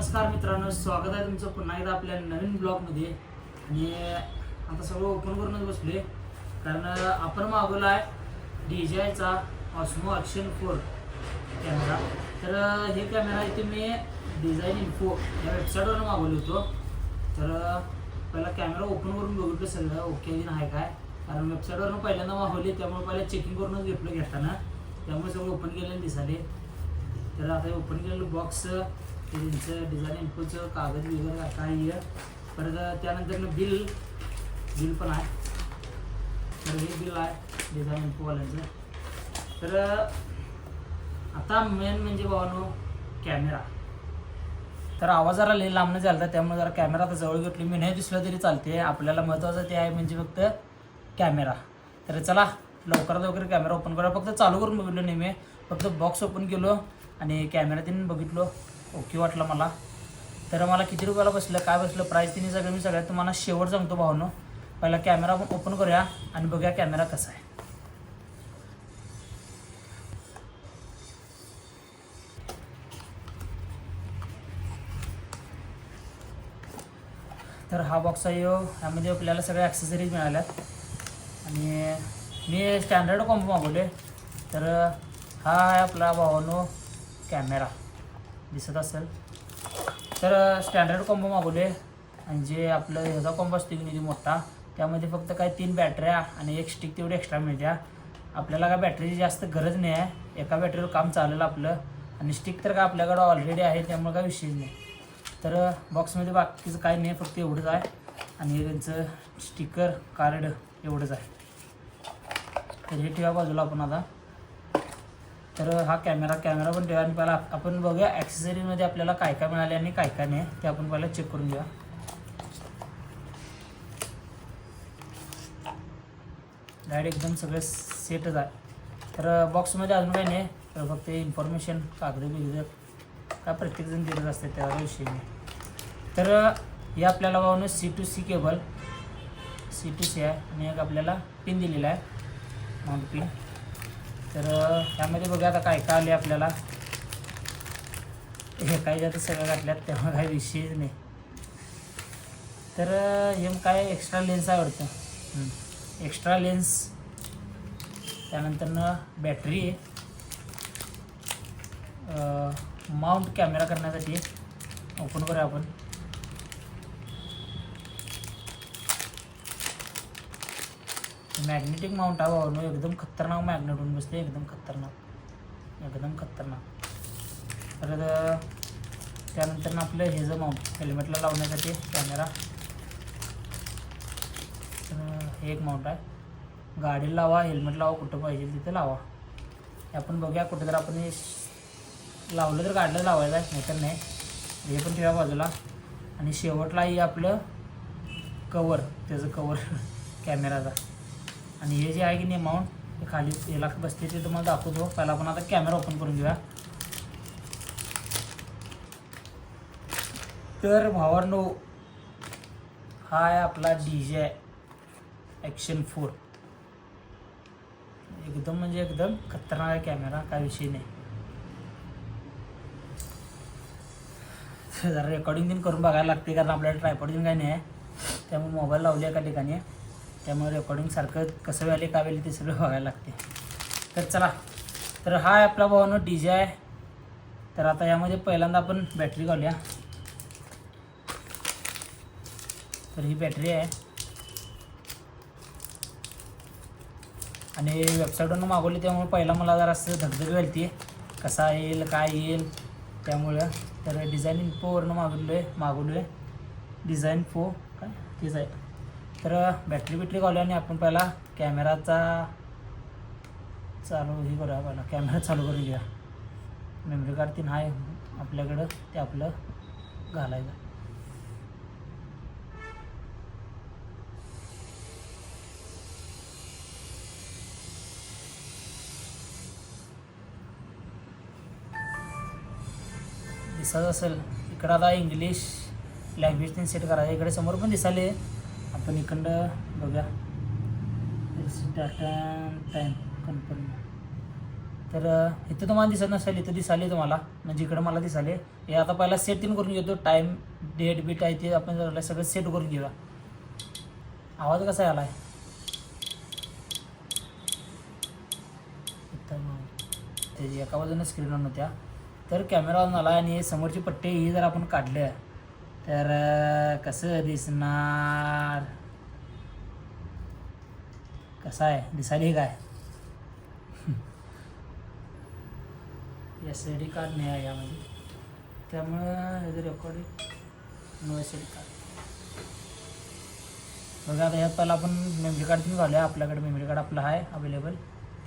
नमस्कार मित्रांनो, स्वागत आहे तुमचं पुन्हा एकदा आपल्या नवीन ब्लॉगमध्ये. आणि आता सगळं ओपन करूनच बसले कारण आपण मागवला आहे DJIचा ऑस्मो ॲक्शन 4 कॅमेरा. तर हे कॅमेरा इथे मी डिझाईन इन्फो या वेबसाईटवरून मागवलं होतो. तर पहिला कॅमेरा ओपन करून बघितलं सगळं ओके आहे काय, कारण वेबसाईटवरून पहिल्यांदा मागवली त्यामुळे पहिला चेकिंग करूनच घेताना, त्यामुळे सगळं ओपन केलेलं दिसाले. तर आता ओपन केलेलं बॉक्स त्यांचं डिझाईन इन्फोचं कागद वगैरे काही आहे. परत त्यानंतर बिल पण आहे. तर हे बिल आहे डिझाईन इन्फोवाल्यांचं. तर आता मेन म्हणजे भावानो कॅमेरा. तर आवाज जरा लई लांबनं झाला त्यामुळे जरा कॅमेरा आता जवळ घेतली मी, नाही दिसलं तरी चालते. आपल्याला महत्त्वाचं ते आहे म्हणजे फक्त कॅमेरा. तर चला लवकरात लवकर कॅमेरा ओपन करूया. फक्त चालू करून बघितलं नाही मी, फक्त बॉक्स ओपन केलो आणि कॅमेरा तिने बघितलो, ओके वाटलं मला. तर मला किती रुपयाला बसलं काय बसलं प्राईस तिने सगळं मी सगळ्यात तुम्हाला शेवट सांगतो भावनो. पहिला कॅमेरा आपण ओपन करूया आणि बघूया कॅमेरा कसा आहे. तर हा बॉक्स आहे, ह्यामध्ये आपल्याला सगळ्या ॲक्सेसरीज मिळाल्यात आणि मी स्टँडर्ड कॉम्बो मागवले. तर हा आहे आपला भावानो कॅमेरा, दिसत असेल. तर स्टँडर्ड कॉम्बो मागवले आणि जे आपलं ह्याचा कॉम्बो असतो की मोठा, त्यामध्ये फक्त काय 3 बॅटऱ्या आणि एक स्टिक तेवढी एक्स्ट्रा मिळत्या. आपल्याला काय बॅटरीची जास्त गरज नाही आहे, एका बॅटरीवर काम चालेल आपलं. आणि स्टिक तर काय आपल्याकडं ऑलरेडी आहे त्यामुळे काय विषय नाही. तर बॉक्समध्ये बाकीचं काय नाही, फक्त एवढंच आहे आणि त्यांचं स्टिकर कार्ड एवढंच आहे. तर हे ठेवा बाजूला आपण आता. तर हा कॅमेरा पण ठेवा आणि पहिला आपण बघूया ॲक्सेसरीजमध्ये आपल्याला काय काय मिळाले आणि काय काय नाही ते आपण पहिला चेक करून घेऊया. डायरेक्ट एकदम सगळं सेटच आहे. तर बॉक्समध्ये अजून काही नाही, तर फक्त इन्फॉर्मेशन कागद बिगद काय प्रत्येकजण देतच असते त्यावर विषय नाही. तर हे आपल्याला बाबा C2C केबल C2C आहे आणि एक आपल्याला पिन दिलेला आहे, माउंट पिन. तर त्यामध्ये बघा आता काय काय आले आपल्याला. हे काही जातं सगळं घातल्यात तेव्हा काही विषयच नाही. तर हे काय एक्स्ट्रा लेन्स आहे वाटतं, एक्स्ट्रा लेन्स. त्यानंतर बॅटरी आहे, माउंट कॅमेरा करण्यासाठी. ओपन करूया आपण. मॅग्नेटिक माउंट हा भाऊ एकदम खतरनाक मॅग्नेट होऊन बसते, एकदम खतरनाक. तर त्यानंतर आपलं हे जर माउंट हेल्मेटला लावण्यासाठी कॅमेरा. तर हे एक माउंट आहे, गाडीला लावा हेल्मेट लावा कुठं पाहिजे तिथे लावा. आपण बघूया कुठं जर आपण हे लावलं तर गाडीला लावायचं आहे, नाही तर नाही. हे पण ठेवा बाजूला. आणि शेवटलाही आपलं कवर, त्याचं कवर कॅमेराचा. आणि हे जे आहे की नाही माउंट, हे खाली याला बसते ते तुम्हाला दाखवतो. पहिला आपण आता कॅमेरा ओपन करून घेऊया. तर भावांनो हा आहे आपला DJI ॲक्शन 4. एकदम म्हणजे एकदम खतरनाक आहे कॅमेरा, काय विषय नाही. जरा रेकॉर्डिंग दिन करून बघायला लागते कारण आपल्याला ट्रायपॉड दिन काही नाही आहे, त्यामुळे मोबाईल लावले एका ठिकाणी, त्यामुळे रेकॉर्डिंग सारखं कसं व्हायला का व्हायला ते सगळं बघायला लागते. तर चला, तर हा आहे आपला भावानो DJI. तर आता यामध्ये पहिल्यांदा आपण बॅटरी घालूया. तर ही बॅटरी आहे आणि वेबसाईटवरून मागवली त्यामुळे पहिला मला जरा असं धगधग घालते कसा येईल काय येईल त्यामुळं. तर डिझाईन इन्फोवरून मागवलो आहे डिझाईन इन्फो काय तेच आहे. तर बॅटरी घालूया आणि आपण पहिला कॅमेराचा चालू हे करूया. पहिला कॅमेरा चालू करून घेऊया. मेमरी कार्ड 3 आहे आपल्याकडं, ते आपलं घालायचं. दिसत असेल इकडं. आता इंग्लिश लँग्वेज तीन सेट करायचं. इकडे समोर पण दिसाले, आपण इकडं बघा डाटा टाईम कन्फर्म. तर इथं तुम्हाला दिसत नसेल, इथं दिसाले तुम्हाला, म्हणजे इकडं मला दिसाले. हे आता पहिला सेट तीन करून घेतो, टाईम डेट बीट आहे ते आपण सगळं सेट करून घेऊया. आवाज कसा आला आहे त्याची एका बाजूने स्क्रीन ऑन होत्या. तर कॅमेरा ऑन झाला आणि समोरची पट्टी ही जर आपण काढल्या तर कसं दिसणार, कसं आहे दिसायला काय एस डी कार्ड नाही आहे यामध्ये, त्यामुळं हे जर रेकॉर्डिंग नो एस डी कार्ड बघा. आता ह्यात पहिला आपण मेमरी कार्ड तुम्ही घालूया, आपल्याकडे मेमरी कार्ड आपलं आहे अवेलेबल,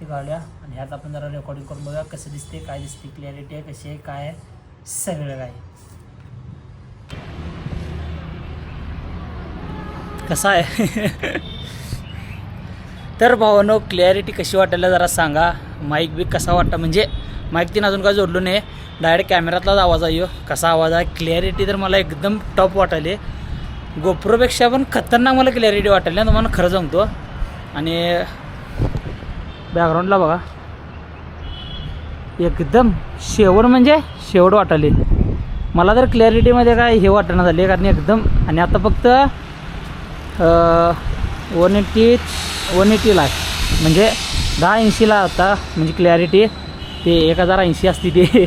ते घालूया आणि ह्यात आपण जरा रेकॉर्डिंग करून बघा कसं दिसते, काय दिसते, क्लॅरिटी आहे कशी आहे, काय आहे, सगळं काय कसं आहे. तर भावानो क्लॅरिटी कशी वाटायला जरा सांगा. माईक बी कसा वाटतं, म्हणजे माईक तीन अजून काय जोडलो नाही, डायरेक्ट कॅमेऱ्यातलाच आवाज आहे. कसा आवाज आहे, क्लॅरिटी तर मला एकदम टॉप वाटायले, गोप्रोपेक्षा पण खतरनाक मला क्लॅरिटी वाटायली ना, तुम्हाला खरं सांगतो. आणि बॅकग्राऊंडला बघा एकदम शेवट, म्हणजे शेवट वाटायली मला तर क्लॅरिटीमध्ये काय हे वाटणं झाले, कारण एकदम. आणि आता फक्त 180ला आहे, म्हणजे 1080ला आता, म्हणजे क्लॅरिटी ते 1080 असते ते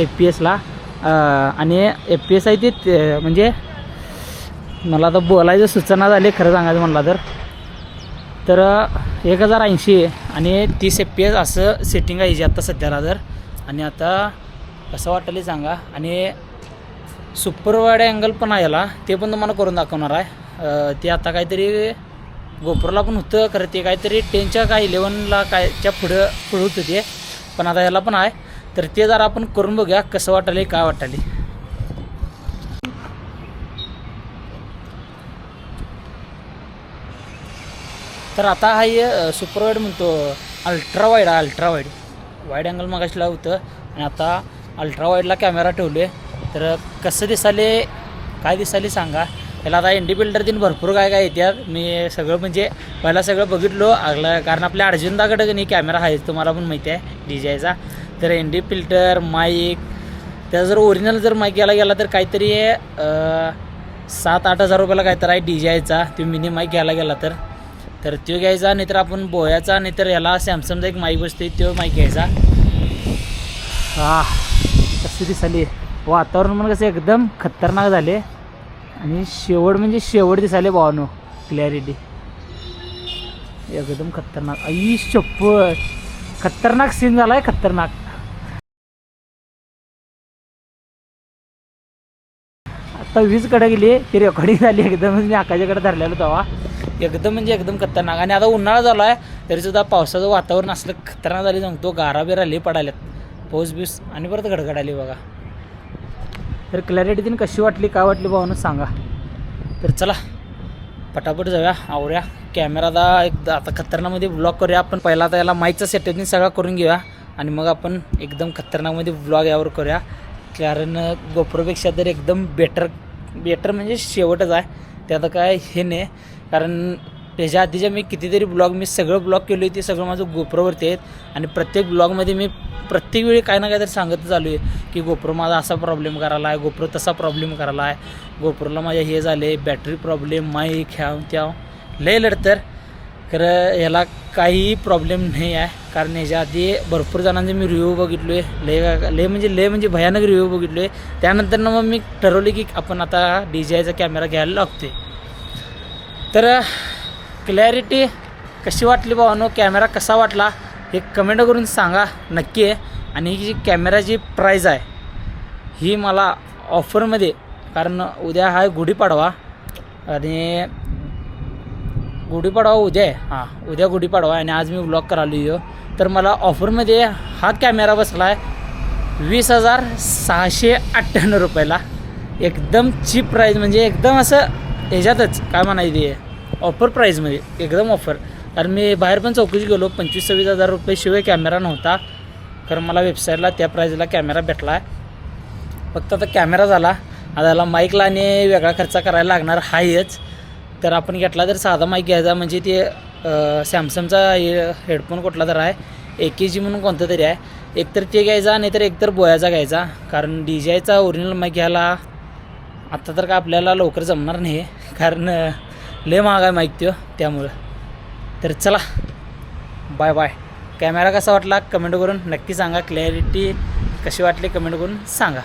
FPS आणि FPS आहे ते, म्हणजे मला आता बोलायचं सूचना झाली खरं सांगायचं म्हणलं तर 1080 आणि 30 FPS असं सेटिंग आहे आता सध्याला तर. आणि आता कसं वाटलं सांगा. आणि सुपर वाईड अँगल पण आहे याला, ते पण तुम्हाला करून दाखवणार आहे. ते आता काहीतरी गोप्रोला पण होतं खरं, ते काहीतरी 10च्या काय 11ला कायच्या पुढं होतं ते, पण आता याला पण आहे. तर ते जरा आपण करून बघूया कसं वाटलं काय वाटलं. तर आता हा हे सुपर वाईड म्हणतो, अल्ट्रा वाईड वाईड अँगल मागायला होतं आणि आता अल्ट्रा वाईडला कॅमेरा ठेवले. तर कसं दिसाले काय दिसाले सांगा. याला आता एन डी फिल्टर तीन भरपूर काय येतात, मी सगळं म्हणजे पहिला सगळं बघितलो कारण आपल्या अर्जुनदाकडं नाही कॅमेरा आहे, तुम्हाला पण माहिती आहे DJIचा. तर एन डी फिल्टर माईक, त्याचा जर ओरिजिनल जर माईक घ्यायला गेला तर काहीतरी 7-8 हजार रुपयाला काहीतरी आहे DJIचा, तो मिनी माईक घ्यायला गेला तर तो घ्यायचा. नाहीतर आपण बोयाचा, नाहीतर याला सॅमसंगचा एक माईक बसते तो माईक घ्यायचा. कशी दिसाली वातावरण पण कसं एकदम खतरनाक झाले आणि शेवट म्हणजे शेवट दिसायले भावानो, क्लॅरिटी एकदम खतरनाक. आई शप्पथ, खतरनाक सीन झाला आहे, खतरनाक. आता वीजकडे गेली ती रेकॉर्डिंग झाली एकदम, मी आकाशाकडे धरलेलं तेव्हा एकदम म्हणजे एकदम खतरनाक. आणि आता उन्हाळा झाला आहे तरीसुद्धा पावसाचं वातावरण असलं खतरनाक झाले सांगतो, गारा बिरा लई पडायल्यात, पाऊस बीस आणि परत गडगड आली बघा. तर क्लॅरिटी तीन कशी वाटली काय वाटली भावानं सांगा. तर चला पटापट जाऊया, आवरूया कॅमेराला आता खतरनाकमध्ये ब्लॉग करूया आपण. पहिला आता याला माईकचा सेटअपनी सगळा करून घेऊया आणि मग आपण एकदम खतरनाकमध्ये ब्लॉग यावर करूया. कारण गोप्रोपेक्षा तर एकदम बेटर म्हणजे शेवटच आहे, ते आता काय हे नाही. कारण त्याच्या आधीच्या मी कितीतरी ब्लॉग सगळं ब्लॉग केलो आहे, ते सगळं माझं गोप्रोवरती आहेत. आणि प्रत्येक ब्लॉगमध्ये मी प्रत्येक वेळी काय ना काय तरी सांगत चालू आहे की गोप्रो माझा असा प्रॉब्लेम करायला आहे, गोप्रो तसा प्रॉब्लेम करायला आहे, गोप्रोला माझ्या हे झाले बॅटरी प्रॉब्लेम, माईक ह्याव त्याव लय लढतर. खरं ह्याला काहीही प्रॉब्लेम नाही आहे. कारण ह्याच्या आधी भरपूर जणांचे मी रिव्ह्यू बघितलो आहे, लय म्हणजे भयानक रिव्ह्यू बघितलो आहे. त्यानंतर मग मी ठरवले की आपण आता DJIचा कॅमेरा घ्यायला लागतो आहे. तर क्लॅरिटी कशी वाटली भावानो, कॅमेरा कसा वाटला हे कमेंट करून सांगा नक्की आहे. आणि ही जी कॅमेराची प्राईज आहे ही मला ऑफरमध्ये, कारण उद्या आहे गुढीपाडवा आणि गुढीपाडवा उद्या आहे, उद्या गुढीपाडवा आहे आणि आज मी व्लॉग करायला तर मला ऑफरमध्ये हा कॅमेरा बसला आहे 20,698 रुपयाला. एकदम चीप प्राईज, म्हणजे एकदम असं ह्याच्यातच काय म्हणायची ऑफर प्राईजमध्ये एकदम ऑफर. कारण मी बाहेर पण चौकशी गेलो 25-26 हजार रुपयेशिवाय कॅमेरा नव्हता. कारण मला वेबसाईटला त्या प्राईजला कॅमेरा भेटला आहे. फक्त आता कॅमेरा झाला, आता याला माईकला आणि वेगळा खर्च करायला लागणार आहेच. तर आपण घेतला तर साधा माईक घ्यायचा, म्हणजे ते सॅमसंगचा हेडफोन कुठला तर आहे AKG म्हणून कोणतं तरी आहे, एकतर ते घ्यायचा नाहीतर एकतर बोयाचा घ्यायचा. कारण DJIचा ओरिजिनल माईक घ्यायला आत्ता तर काय आपल्याला लवकर जमणार नाही, कारण लय महाग आहे माईक तो, त्यामुळं. तर चला बाय बाय. कॅमेरा कसा वाटला कमेंट करून नक्की सांगा, क्लॅरिटी कशी वाटली कमेंट करून सांगा.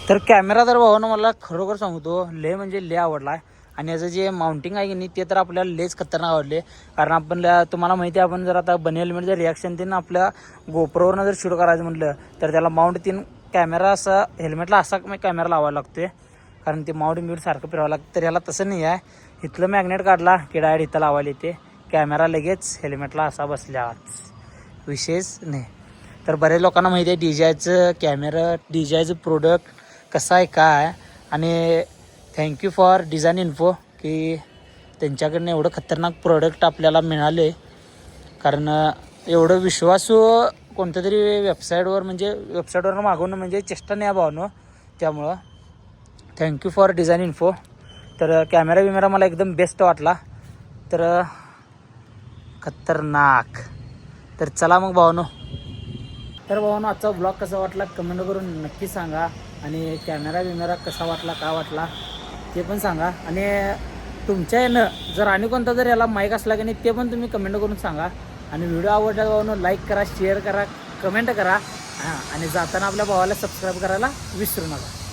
तर कॅमेरा तर भावानं मला खरोखर सांगतो लय म्हणजे लय आवडला आहे. आणि याचं जे माउंटिंग आहे की नाही ते तर आपल्याला लेच खतरनाक आवडले. कारण आपण तुम्हाला माहिती आहे, आपण जर आता बनी हेल्मेटचं रिॲक्शन तीन आपल्या गोप्रोवरनं जर शूट करायचं म्हटलं तर त्याला माउंट तीन कॅमेरा असा हेल्मेटला असा कॅमेरा लावायला लागतो आहे, कारण ते माउंट म्यूट सारखं फिरवावं लागतं. तर याला तसं नाही आहे, इथलं मॅग्नेट काढला की डायरेक्ट इथं लावायला येते, कॅमेरा लगेच हेल्मेटला असा बसल्याच, विशेष नाही. तर बऱ्याच लोकांना माहिती आहे DJIचं कॅमेरा, DJIचं प्रोडक्ट कसं आहे काय. आणि थँक्यू फॉर डिझाईन इन्फो की त्यांच्याकडनं एवढं खतरनाक प्रोडक्ट आपल्याला मिळाले. कारण एवढं विश्वासू कोणत्या तरी वेबसाईटवर म्हणजे वेबसाईटवर मागवणं म्हणजे चेष्टा नाही भावनं. त्यामुळं थँक्यू फॉर डिझाईन इन्फो. तर कॅमेरा मला एकदम बेस्ट वाटला, तर खतरनाक. तर चला मग भावनो. तर भावनो आजचा ब्लॉग कसा वाटला कमेंट करून नक्की सांगा. आणि कॅमेरा कसा वाटला काय वाटला ते पण सांगा. आणि तुमच्या यानं जर आणि कोणता जर याला माईक असला की नाही ते पण तुम्ही कमेंट करून सांगा. आणि व्हिडिओ आवडला भावानं लाईक करा, शेअर करा, कमेंट करा. आणि जाताना आपल्या भावाला सबस्क्राईब करायला विसरू नका.